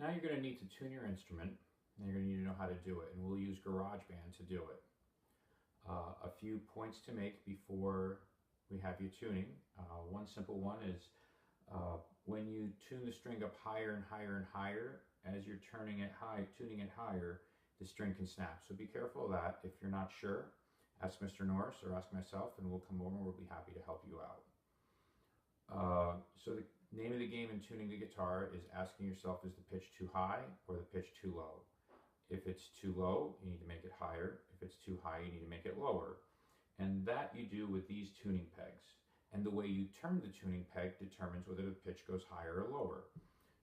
Now you're going to need to tune your instrument, and you're going to need to know how to do it, and we'll use GarageBand to do it. A few points to make before we have you tuning. One simple one is when you tune the string up higher and higher and higher, as you're tuning it higher, the string can snap. So be careful of that. If you're not sure, ask Mr. Norris or ask myself, and we'll come over and we'll be happy to help you out. So the name of the game in tuning the guitar is asking yourself, is the pitch too high or the pitch too low? If it's too low, you need to make it higher. If it's too high, you need to make it lower. And that you do with these tuning pegs. And the way you turn the tuning peg determines whether the pitch goes higher or lower.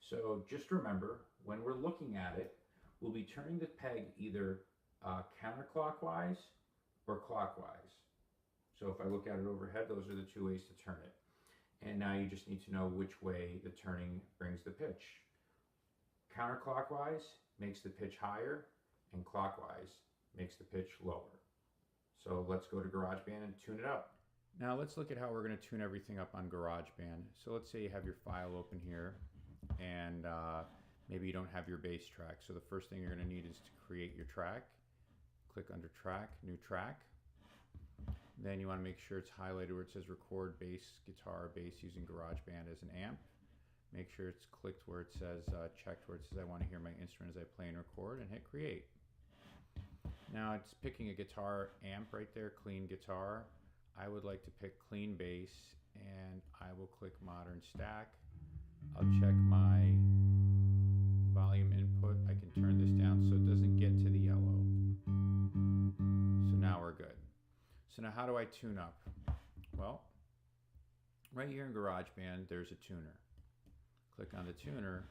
So just remember, when we're looking at it, we'll be turning the peg either counterclockwise or clockwise. So if I look at it overhead, those are the two ways to turn it. And now you just need to know which way the turning brings the pitch. Counterclockwise makes the pitch higher, and clockwise makes the pitch lower. So let's go to GarageBand and tune it up. Now let's look at how we're going to tune everything up on GarageBand. So let's say you have your file open here, and maybe you don't have your bass track. So the first thing you're going to need is to create your track. Click under Track, New Track. Then you want to make sure it's highlighted where it says Record Bass, Guitar, Bass using GarageBand as an amp. Make sure it's clicked where it says, checked where it says I want to hear my instrument as I play and record, and hit Create. Now it's picking a guitar amp right there, clean guitar. I would like to pick clean bass, and I will click Modern Stack. I'll check my volume input. I can turn this down so it doesn't get to the yellow. So now we're good. So now how do I tune up? Well, right here in GarageBand, there's a tuner. Click on the tuner,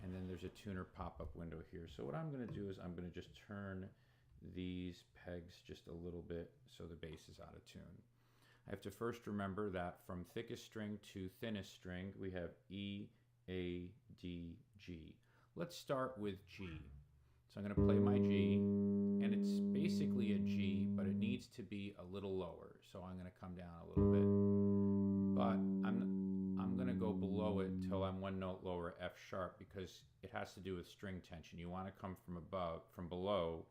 and then there's a tuner pop-up window here. So what I'm going to do is I'm going to just turn these pegs just a little bit so the bass is out of tune. I have to first remember that from thickest string to thinnest string, we have E, A, D, G. Let's start with G. So I'm going to play my G, and it's basically a G, but it needs to be a little lower. So I'm going to come down a little bit, but I'm going to go below it till I'm one note lower, F sharp, because it has to do with string tension. You want to come from below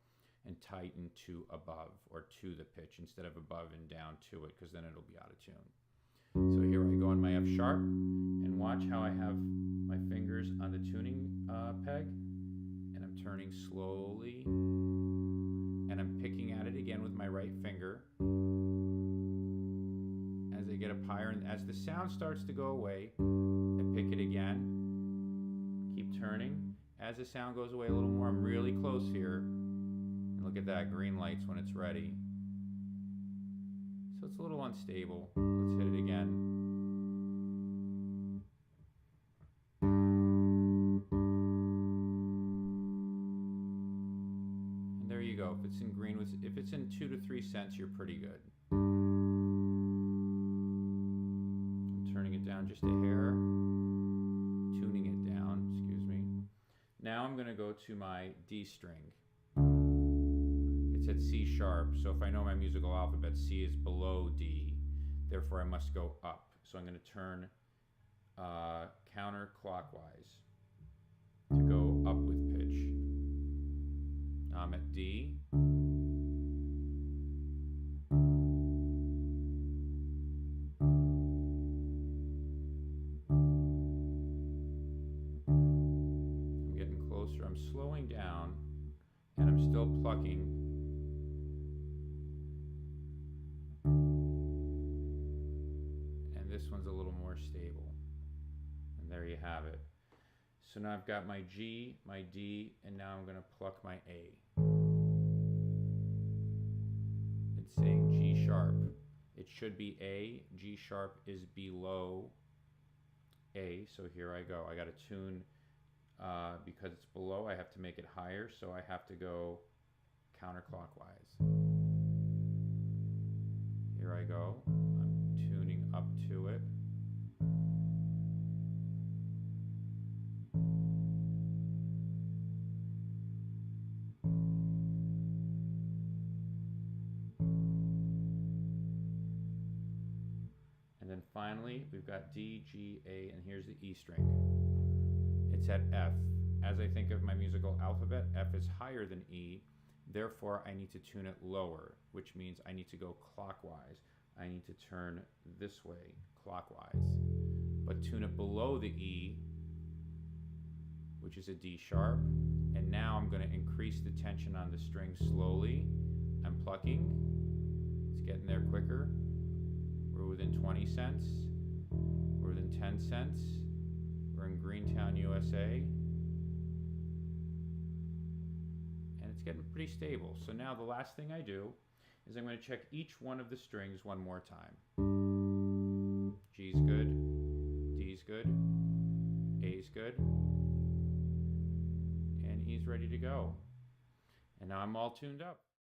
and tighten to above, or to the pitch, instead of above and down to it, because then it'll be out of tune. So here I go on my F sharp, and watch how I have my fingers on the tuning peg, and I'm turning slowly, and I'm picking at it again with my right finger as I get up higher, and as the sound starts to go away, I pick it again, keep turning. As the sound goes away a little more, I'm really close here. Look at that, green lights when it's ready. So it's a little unstable. Let's hit it again. And there you go. If it's in green, if it's in 2 to 3 cents, you're pretty good. I'm turning it down just a hair. Tuning it down, excuse me. Now I'm going to go to my D string. It's at C sharp, so if I know my musical alphabet, C is below D, therefore I must go up. So I'm going to turn counterclockwise to go up with pitch. Now I'm at D. I'm getting closer, I'm slowing down, and I'm still plucking. This one's a little more stable. And there you have it. So now I've got my G, my D, and now I'm going to pluck my A. It's saying G sharp. It should be A. G sharp is below A. So here I go. I got to tune, because it's below, I have to make it higher. So I have to go counterclockwise. Here I go. I'm tuning up to it. And then finally, we've got D, G, A, and here's the E string. It's at F. as I think of my musical alphabet, F is higher than E. Therefore, I need to tune it lower, which means I need to go clockwise. I need to turn this way, clockwise. But tune it below the E, which is a D sharp. And now I'm going to increase the tension on the string slowly. I'm plucking. It's getting there quicker. We're within 20 cents. We're within 10 cents. We're in Greentown, USA. And it's getting pretty stable. So now the last thing I do is I'm going to check each one of the strings one more time. G's good. D's good. A's good. And E's ready to go. And now I'm all tuned up.